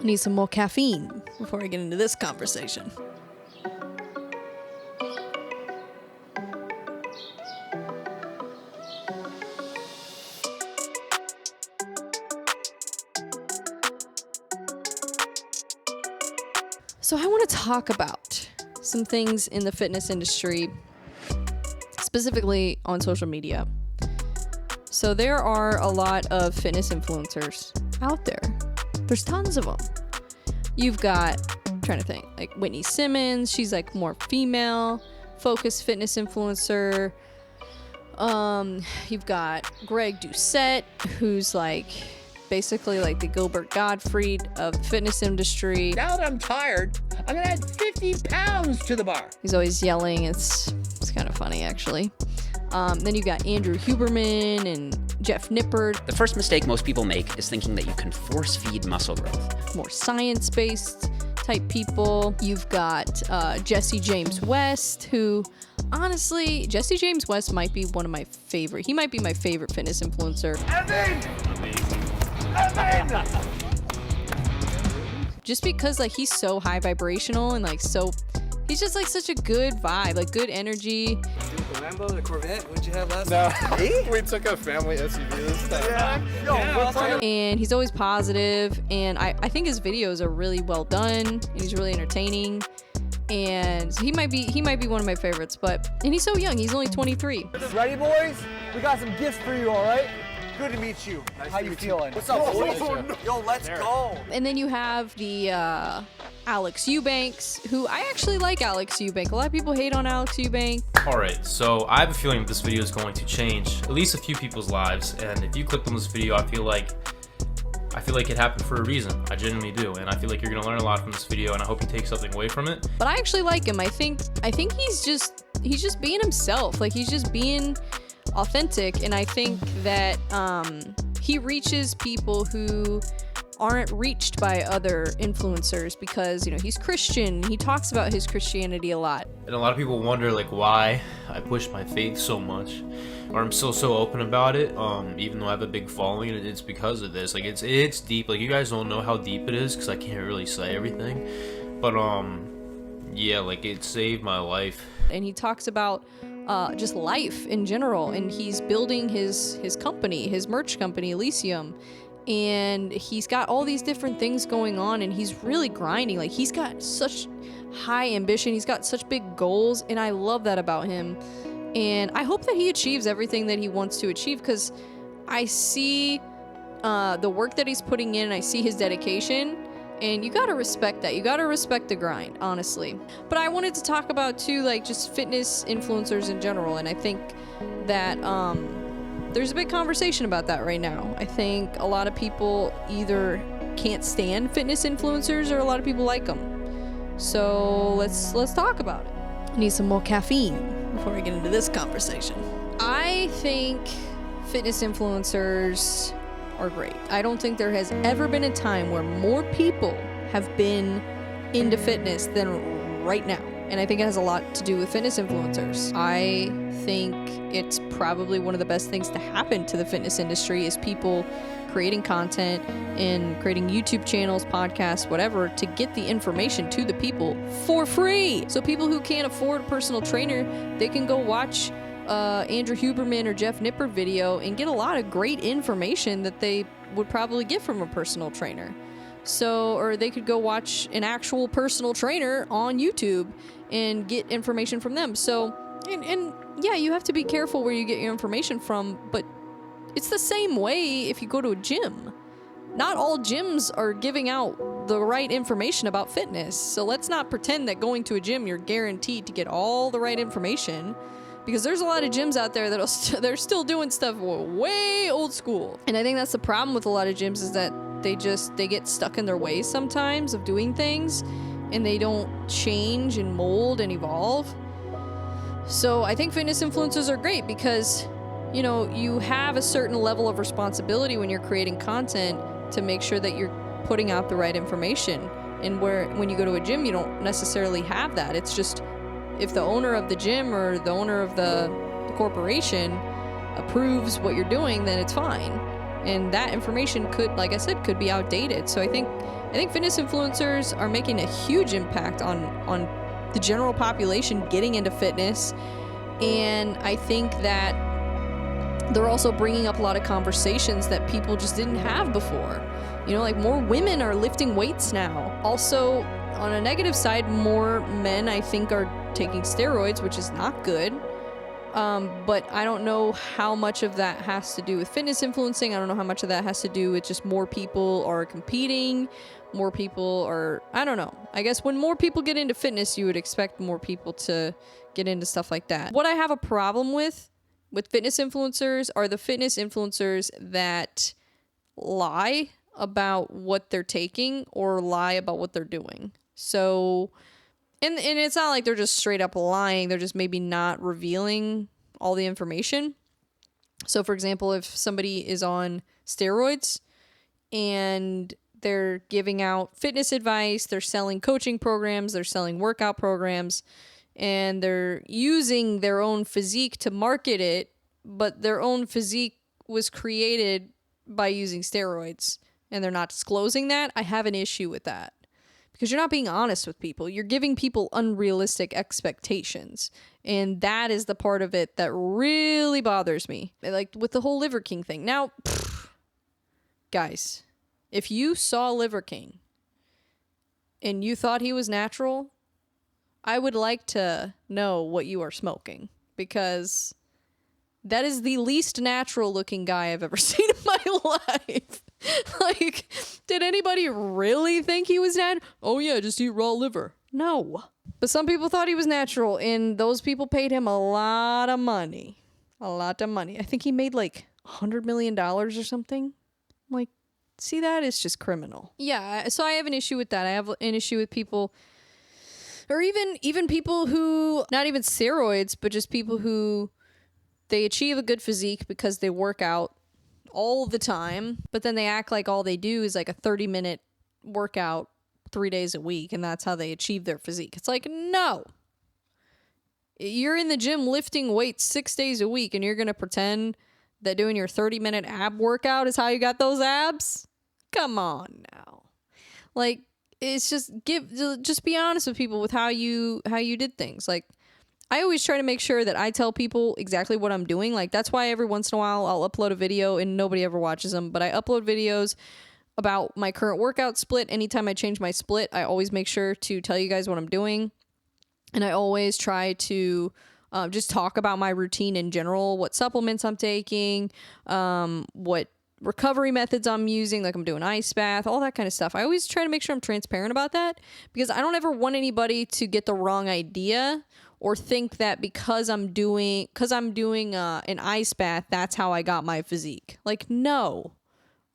I need some more caffeine before I get into this conversation. So I want to talk about some things in the fitness industry, specifically on social media. So there are a lot of fitness influencers out there. There's tons of them. You've got, I'm trying to think, like Whitney Simmons. She's like more female focused fitness influencer. You've got Greg Doucette, who's like basically like the Gilbert Gottfried of the fitness industry. Now that I'm tired, I'm gonna add 50 pounds to the bar. He's always yelling. It's kind of funny, actually. Then you got Andrew Huberman and Jeff Nippard. The first mistake most people make is thinking that you can force feed muscle growth. More science-based type people. You've got Jesse James West, who honestly, Jesse James West might be one of my favorite. He might be my favorite fitness influencer. Just because like he's so high vibrational and like so, he's just like such a good vibe, like good energy. The Lambo, the Corvette, what'd you have last time? No, we took a family SUV this time. Yeah. And he's always positive, and I think his videos are really well done, and he's really entertaining. And he might be one of my favorites, and he's so young, he's only 23. Ready, boys? We got some gifts for you, all right? Good to meet you. How you feeling? What's up, boys? Yo, let's go. And then you have the Alex Eubanks, who I actually like Alex Eubank. A lot of people hate on Alex Eubank. Alright, so I have a feeling this video is going to change at least a few people's lives, and if you clicked on this video, I feel like it happened for a reason. I genuinely do, and I feel like you're gonna learn a lot from this video, and I hope you take something away from it. But I actually like him. I think he's just being himself. Like he's just being authentic, and I think that he reaches people who aren't reached by other influencers because, you know, he's Christian. He talks about his Christianity a lot. And a lot of people wonder like why I push my faith so much, or I'm still so open about it, even though I have a big following, and it's because of this. Like it's deep. Like you guys don't know how deep it is because I can't really say everything, but yeah, like it saved my life. And he talks about just life in general, and he's building his company, his merch company, Elysium, and he's got all these different things going on, and he's really grinding. Like he's got such high ambition, he's got such big goals, and I love that about him. And I hope that he achieves everything that he wants to achieve, because I see the work that he's putting in, and I see his dedication. And you gotta respect that. You gotta respect the grind, honestly. But I wanted to talk about too, like just fitness influencers in general. And I think that there's a big conversation about that right now. I think a lot of people either can't stand fitness influencers, or a lot of people like them. So let's talk about it. I need some more caffeine before I get into this conversation. I think fitness influencers are great. I don't think there has ever been a time where more people have been into fitness than right now. And I think it has a lot to do with fitness influencers. I think it's probably one of the best things to happen to the fitness industry is people creating content and creating YouTube channels, podcasts, whatever, to get the information to the people for free. So people who can't afford a personal trainer, they can go watch Andrew Huberman or Jeff Nippard video and get a lot of great information that they would probably get from a personal trainer. So, or they could go watch an actual personal trainer on YouTube and get information from them. So, and yeah, you have to be careful where you get your information from, but it's the same way if you go to a gym. Not all gyms are giving out the right information about fitness. So let's not pretend that going to a gym, you're guaranteed to get all the right information. Because there's a lot of gyms out there that they're still doing stuff way old school. And I think that's the problem with a lot of gyms is that they get stuck in their ways sometimes of doing things, and they don't change and mold and evolve. So I think fitness influencers are great because, you know, you have a certain level of responsibility when you're creating content to make sure that you're putting out the right information. And when you go to a gym, you don't necessarily have that. It's just if the owner of the gym or the owner of the corporation approves what you're doing, then it's fine. And that information could, like I said, could be outdated. So I think I think fitness influencers are making a huge impact on the general population getting into fitness. And I think that they're also bringing up a lot of conversations that people just didn't have before. You know, like more women are lifting weights now. Also, on a negative side, more men, I think, are taking steroids, which is not good. But I don't know how much of that has to do with fitness influencing. I don't know how much of that has to do with just more people are competing. More people are, I don't know. I guess when more people get into fitness, you would expect more people to get into stuff like that. What I have a problem with fitness influencers are the fitness influencers that lie about what they're taking or lie about what they're doing. So, and it's not like they're just straight up lying. They're just maybe not revealing all the information. So, for example, if somebody is on steroids and they're giving out fitness advice, they're selling coaching programs, they're selling workout programs, and they're using their own physique to market it, but their own physique was created by using steroids, and they're not disclosing that, I have an issue with that. Because you're not being honest with people. You're giving people unrealistic expectations. And that is the part of it that really bothers me. Like with the whole Liver King thing. Now, guys, if you saw Liver King and you thought he was natural, I would like to know what you are smoking. Because that is the least natural looking guy I've ever seen in my life. Like, did anybody really think he was natural? Oh yeah, just eat raw liver. No. But some people thought he was natural, and those people paid him a lot of money. A lot of money. I think he made like $100 million or something. Like, see, that is just criminal. Yeah, so I have an issue with that. I have an issue with people, or even people who, not even steroids, but just people who, they achieve a good physique because they work out all the time, but then they act like all they do is like a 30-minute workout 3 days a week, and that's how they achieve their physique. It's like, no. You're in the gym lifting weights 6 days a week, and you're going to pretend that doing your 30-minute ab workout is how you got those abs? Come on now. Like, it's just be honest with people with how you did things. Like, I always try to make sure that I tell people exactly what I'm doing. Like, that's why every once in a while I'll upload a video and nobody ever watches them. But I upload videos about my current workout split. Anytime I change my split, I always make sure to tell you guys what I'm doing. And I always try to just talk about my routine in general, what supplements I'm taking, what recovery methods I'm using, like I'm doing ice bath, all that kind of stuff. I always try to make sure I'm transparent about that because I don't ever want anybody to get the wrong idea or think that because I'm doing an ice bath, that's how I got my physique. Like, no.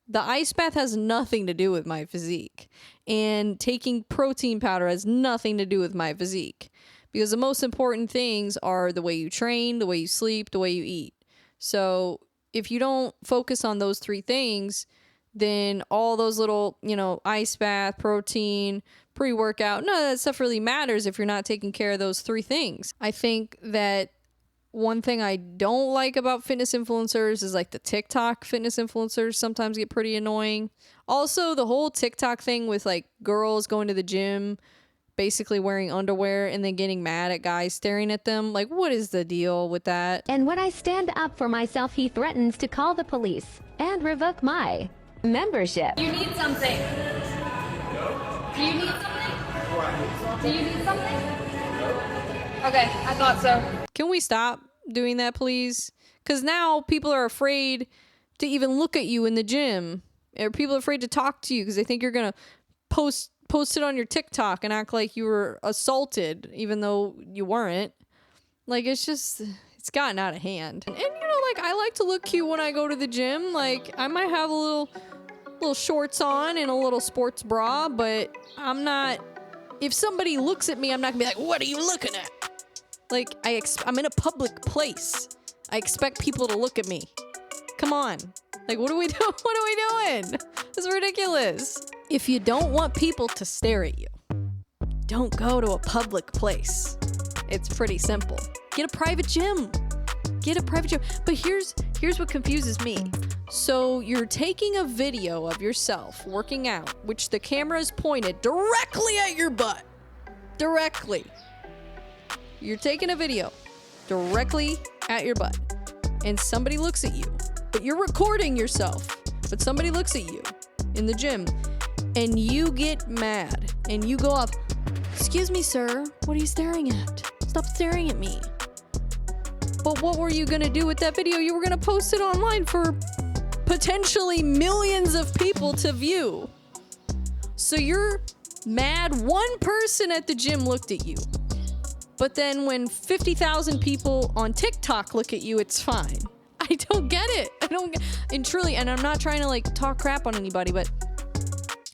The ice bath has nothing to do with my physique. And taking protein powder has nothing to do with my physique. Because the most important things are the way you train, the way you sleep, the way you eat. So if you don't focus on those three things, then all those little, ice bath, protein, pre-workout, none of that stuff really matters if you're not taking care of those three things. I think that one thing I don't like about fitness influencers is like the TikTok fitness influencers sometimes get pretty annoying. Also, the whole TikTok thing with like girls going to the gym, basically wearing underwear and then getting mad at guys staring at them. Like, what is the deal with that? And when I stand up for myself, he threatens to call the police and revoke my membership. You need something. Do you need something? Do you need something? Okay, I thought so. Can we stop doing that, please? Because now people are afraid to even look at you in the gym. Or people are afraid to talk to you because they think you're going to post it on your TikTok and act like you were assaulted, even though you weren't. Like, it's gotten out of hand. And I like to look cute when I go to the gym. Like, I might have a little shorts on and a little sports bra, but I'm not, if somebody looks at me, I'm not gonna be like, what are you looking at? Like, I'm in a public place. I expect people to look at me. Come on. Like, what are we doing? What are we doing? It's ridiculous. If you don't want people to stare at you, don't go to a public place. It's pretty simple. Get a private gym. But here's what confuses me. So you're taking a video of yourself working out, which the camera is pointed directly at your butt. Directly. You're taking a video directly at your butt, and somebody looks at you, but you're recording yourself, but somebody looks at you in the gym, and you get mad, and you go off, "Excuse me, sir, what are you staring at? Stop staring at me." But what were you gonna do with that video? You were gonna post it online for potentially millions of people to view. So you're mad one person at the gym looked at you. But then when 50,000 people on TikTok look at you, it's fine. I don't get it. And truly, and I'm not trying to like talk crap on anybody, but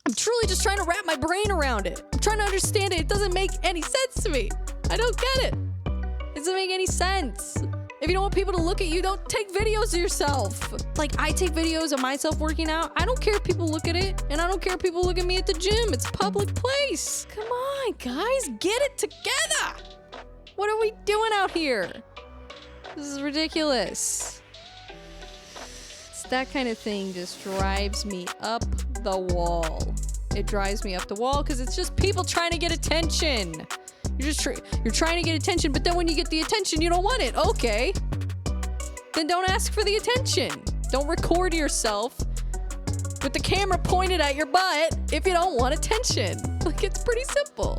I'm truly just trying to wrap my brain around it. I'm trying to understand it. It doesn't make any sense to me. I don't get it. It doesn't make any sense. If you don't want people to look at you, don't take videos of yourself. Like, I take videos of myself working out. I don't care if people look at it, and I don't care if people look at me at the gym. It's a public place. Come on, guys, get it together. What are we doing out here? This is ridiculous. It's that kind of thing just drives me up the wall. It drives me up the wall because it's just people trying to get attention. You're trying to get attention, but then when you get the attention, you don't want it. Okay. Then don't ask for the attention. Don't record yourself with the camera pointed at your butt if you don't want attention. Like, it's pretty simple.